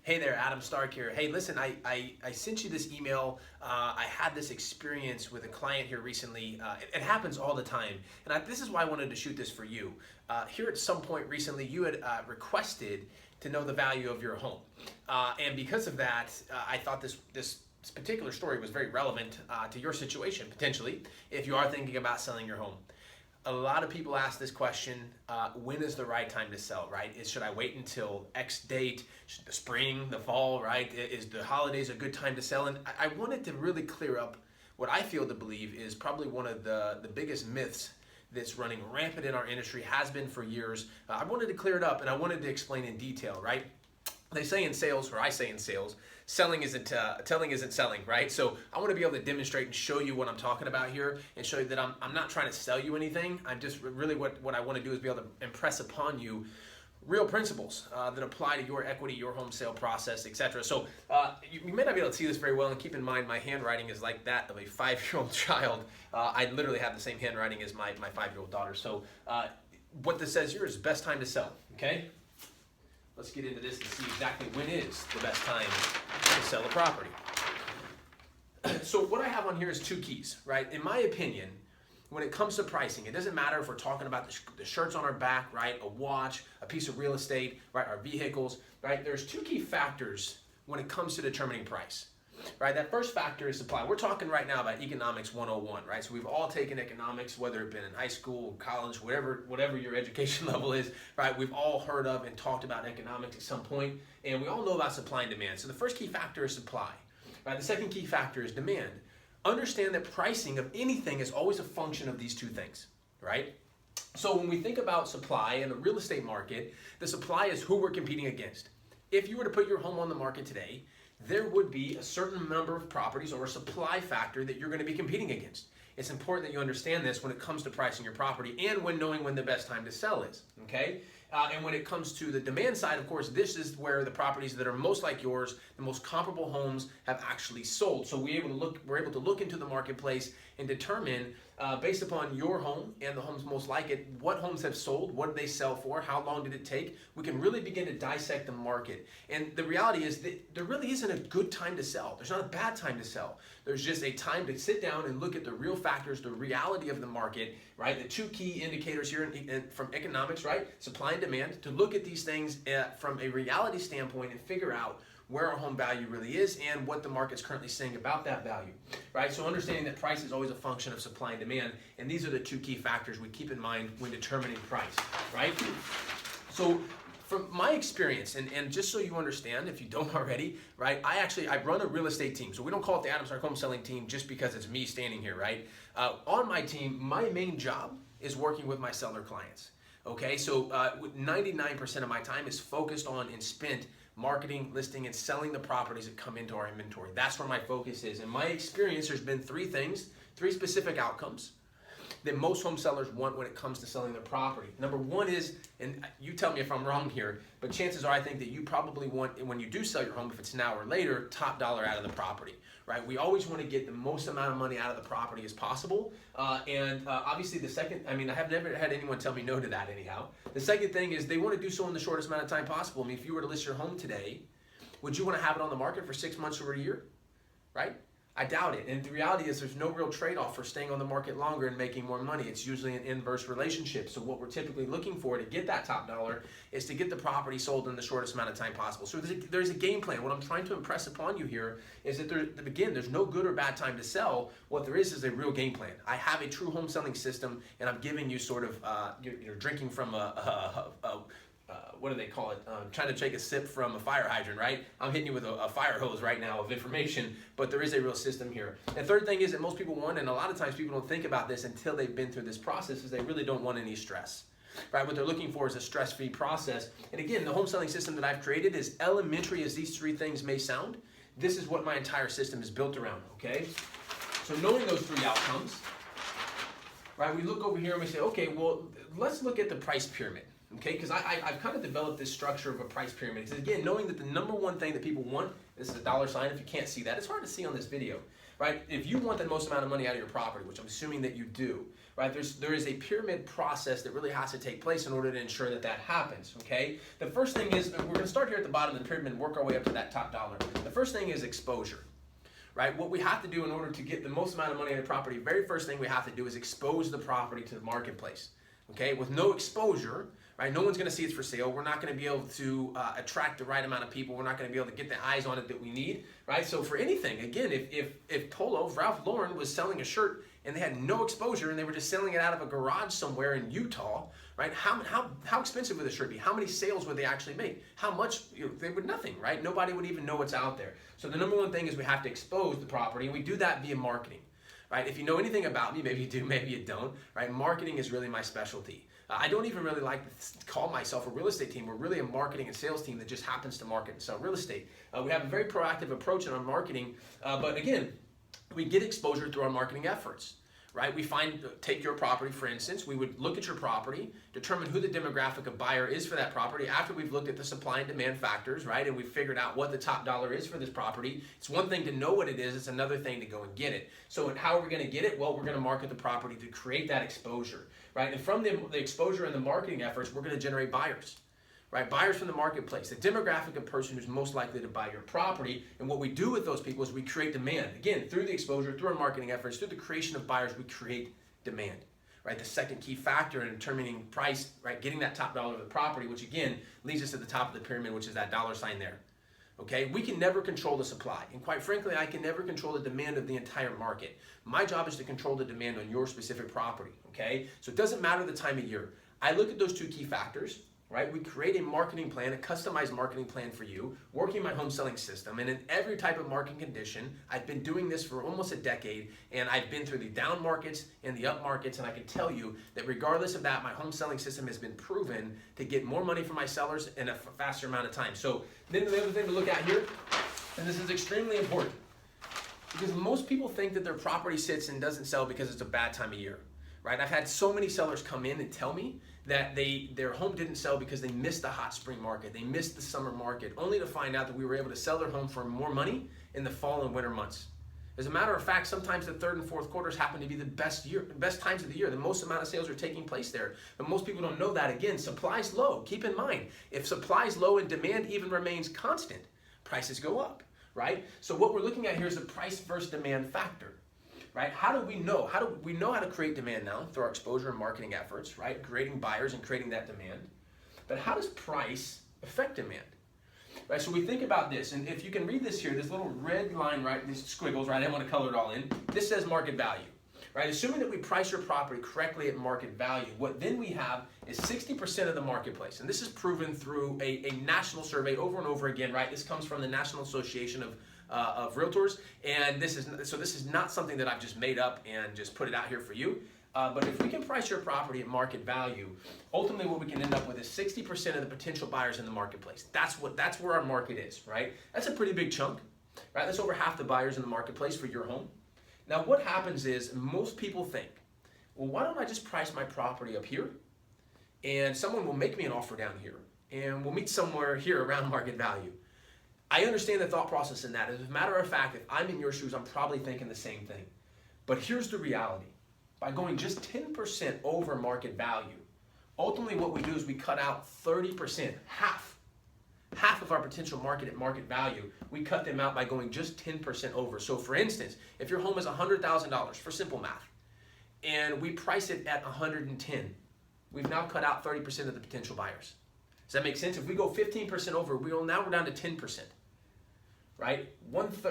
Hey there, Adam Stark here. Hey, listen, I sent you this email. I had this experience with a client here recently. It happens all the time. And this is why I wanted to shoot this for you. Here at some point recently, you had requested to know the value of your home. And because of that, I thought this particular story was very relevant to your situation, potentially, if you are thinking about selling your home. A lot of people ask this question, when is the right time to sell, right? Should I wait until X date, the spring, the fall, right? Is the holidays a good time to sell? And I wanted to really clear up what I feel to believe is probably one of the biggest myths that's running rampant in our industry, has been for years. I wanted to clear it up and I wanted to explain in detail, right? They say in sales, or I say in sales, telling isn't selling, right? So I want to be able to demonstrate and show you what I'm talking about here and show you that I'm not trying to sell you anything. I'm just really what I want to do is be able to impress upon you real principles that apply to your equity, your home sale process, etc. So you may not be able to see this very well, and keep in mind my handwriting is like that of a 5-year-old child. I literally have the same handwriting as my 5-year-old daughter. So what this says here is best time to sell, okay? Let's get into this and see exactly when is the best time to sell a property. So what I have on here is 2 keys, right? In my opinion, when it comes to pricing, it doesn't matter if we're talking about the shirts on our back, right? A watch, a piece of real estate, right? Our vehicles, right? There's 2 key factors when it comes to determining price, right? That first factor is supply. We're talking right now about economics 101, right? So we've all taken economics, whether it's been in high school, college, whatever your education level is, right? We've all heard of and talked about economics at some point, and we all know about supply and demand. So the first key factor is supply, right? The second key factor is demand. Understand that pricing of anything is always a function of these 2 things, right? So when we think about supply in the real estate market, the supply is who we're competing against. If you were to put your home on the market today, there would be a certain number of properties or a supply factor that you're going to be competing against. It's important that you understand this when it comes to pricing your property and when knowing when the best time to sell is, okay? And when it comes to the demand side, of course, this is where the properties that are most like yours, the most comparable homes, have actually sold. So we're able to look into the marketplace and determine, based upon your home and the homes most like it, what homes have sold, what did they sell for, how long did it take. We can really begin to dissect the market. And the reality is that there really isn't a good time to sell. There's not a bad time to sell. There's just a time to sit down and look at the real factors, the reality of the market, right? The 2 key indicators here from economics, right? Supply and demand, to look at these things from a reality standpoint and figure out where our home value really is and what the market's currently saying about that value, right? So understanding that price is always a function of supply and demand, and these are the 2 key factors we keep in mind when determining price, right? So from my experience, and just so you understand, if you don't already, right, I run a real estate team. So we don't call it the Adam Stark Home Selling Team just because it's me standing here, right? On my team, my main job is working with my seller clients, okay? So 99% of my time is focused on and spent marketing, listing, and selling the properties that come into our inventory. That's where my focus is. In my experience, there's been 3 things, 3 specific outcomes that most home sellers want when it comes to selling their property. Number 1 is, and you tell me if I'm wrong here, but chances are I think that you probably want, when you do sell your home, if it's now or later, top dollar out of the property, right? We always want to get the most amount of money out of the property as possible. Obviously the second, I have never had anyone tell me no to that anyhow. The second thing is they want to do so in the shortest amount of time possible. I mean, if you were to list your home today, would you want to have it on the market for 6 months or a year, right? I doubt it. And the reality is there's no real trade-off for staying on the market longer and making more money. It's usually an inverse relationship. So what we're typically looking for to get that top dollar is to get the property sold in the shortest amount of time possible. So there's a game plan. What I'm trying to impress upon you here is that there's no good or bad time to sell. What there is a real game plan. I have a true home selling system, and I'm giving you sort of, you're drinking from what do they call it? Trying to take a sip from a fire hydrant, right? I'm hitting you with a fire hose right now of information, but there is a real system here. And third thing is that most people want, and a lot of times people don't think about this until they've been through this process, is they really don't want any stress, right? What they're looking for is a stress-free process. And again, the home selling system that I've created, is elementary as these 3 things may sound, this is what my entire system is built around, okay? So knowing those 3 outcomes, right, we look over here and we say, okay, well, let's look at the price pyramid. Okay, because I've kind of developed this structure of a price pyramid. Because again, knowing that the number 1 thing that people want, this is a dollar sign if you can't see that. It's hard to see on this video. right? If you want the most amount of money out of your property, which I'm assuming that you do, right? There is a pyramid process that really has to take place in order to ensure that that happens, okay? The first thing is, we're gonna start here at the bottom of the pyramid and work our way up to that top dollar. The first thing is exposure, right? What we have to do in order to get the most amount of money out of the property, very first thing we have to do is expose the property to the marketplace, okay? With no exposure, right? No one's going to see it's for sale. We're not going to be able to attract the right amount of people. We're not going to be able to get the eyes on it that we need, right? So for anything, again, if Polo, if Ralph Lauren was selling a shirt and they had no exposure and they were just selling it out of a garage somewhere in Utah, right? How expensive would the shirt be? How many sales would they actually make? How much? They would nothing, right? Nobody would even know what's out there. So the number one thing is we have to expose the property, and we do that via marketing, right? If you know anything about me, maybe you do, maybe you don't, right? Marketing is really my specialty. I don't even really like to call myself a real estate team. We're really a marketing and sales team that just happens to market and sell real estate. We have a very proactive approach in our marketing, but again, we get exposure through our marketing efforts, right? We take your property, for instance, we would look at your property, determine who the demographic of buyer is for that property after we've looked at the supply and demand factors, right? And we've figured out what the top dollar is for this property. It's one thing to know what it is, it's another thing to go and get it. So how are we gonna get it? Well, we're gonna market the property to create that exposure, right? And from the exposure and the marketing efforts, we're gonna generate buyers. Right? Buyers from the marketplace, the demographic of person who's most likely to buy your property. And what we do with those people is we create demand. Again, through the exposure, through our marketing efforts, through the creation of buyers, we create demand. Right? The second key factor in determining price, right? Getting that top dollar of the property, which again leads us to the top of the pyramid, which is that dollar sign there. Okay? We can never control the supply. And quite frankly, I can never control the demand of the entire market. My job is to control the demand on your specific property. Okay? So it doesn't matter the time of year. I look at those two key factors. Right? We create a marketing plan, a customized marketing plan for you, working my home selling system. And in every type of market condition, I've been doing this for almost a decade, and I've been through the down markets and the up markets, and I can tell you that regardless of that, my home selling system has been proven to get more money for my sellers in a faster amount of time. So then the other thing to look at here, and this is extremely important, because most people think that their property sits and doesn't sell because it's a bad time of year. Right? I've had so many sellers come in and tell me that their home didn't sell because they missed the hot spring market, they missed the summer market, only to find out that we were able to sell their home for more money in the fall and winter months. As a matter of fact, sometimes the third and fourth quarters happen to be the best times of the year. The most amount of sales are taking place there. But most people don't know that. Again, supply's low. Keep in mind, if supply's low and demand even remains constant, prices go up, right? So what we're looking at here is the price versus demand factor. Right? How do we know? We know how to create demand now through our exposure and marketing efforts, right? Creating buyers and creating that demand. But how does price affect demand? Right? So we think about this, and if you can read this here, this little red line, right? These squiggles, right? I didn't want to color it all in. This says market value, right? Assuming that we price your property correctly at market value, what then we have is 60% of the marketplace, and this is proven through a national survey over and over again, right? This comes from the National Association of Realtors, and this is not something that I've just made up and just put it out here for you. But if we can price your property at market value, ultimately what we can end up with is 60% of the potential buyers in the marketplace. That's where our market is, right? That's a pretty big chunk, right? That's over half the buyers in the marketplace for your home. Now what happens is most people think, well, why don't I just price my property up here, and someone will make me an offer down here, and we'll meet somewhere here around market value. I understand the thought process in that. As a matter of fact, if I'm in your shoes, I'm probably thinking the same thing. But here's the reality. By going just 10% over market value, ultimately what we do is we cut out 30%, half of our potential market at market value. We cut them out by going just 10% over. So for instance, if your home is $100,000 for simple math, and we price it at 110, we've now cut out 30% of the potential buyers. Does that make sense? If we go 15% over, we're down to 10%, right?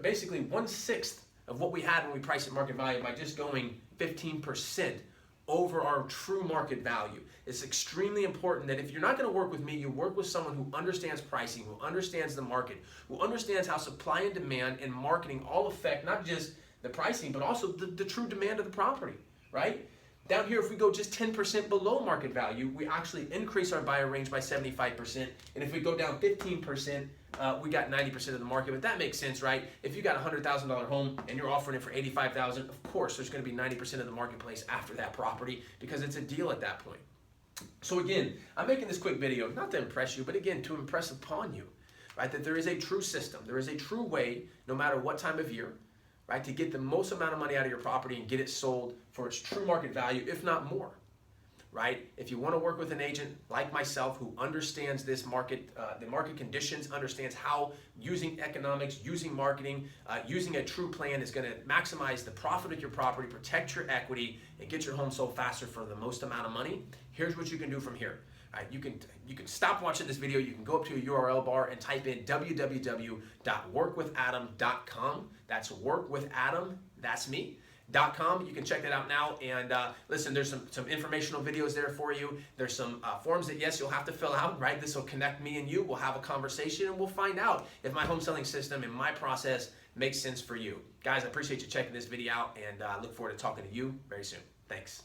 Basically 1/6 of what we had when we priced at market value by just going 15% over our true market value. It's extremely important that if you're not going to work with me, you work with someone who understands pricing, who understands the market, who understands how supply and demand and marketing all affect not just the pricing, but also the true demand of the property, right? Down here, if we go just 10% below market value, we actually increase our buyer range by 75%. And if we go down 15%, we got 90% of the market. But that makes sense, right? If you got a $100,000 home and you're offering it for $85,000, of course, there's going to be 90% of the marketplace after that property because it's a deal at that point. So again, I'm making this quick video, not to impress you, but again, to impress upon you, right? That there is a true system. There is a true way, no matter what time of year, right? To get the most amount of money out of your property and get it sold for its true market value, if not more, right? If you want to work with an agent like myself who understands this market, the market conditions, understands how using economics, using marketing, using a true plan is going to maximize the profit of your property, protect your equity, and get your home sold faster for the most amount of money, here's what you can do from here. Right, you can stop watching this video. You can go up to a URL bar and type in www.workwithadam.com. That's workwithadam, that's me, .com. You can check that out now. And listen, there's some informational videos there for you. There's some forms that, yes, you'll have to fill out, right? This will connect me and you. We'll have a conversation and we'll find out if my home selling system and my process makes sense for you. Guys, I appreciate you checking this video out and look forward to talking to you very soon. Thanks.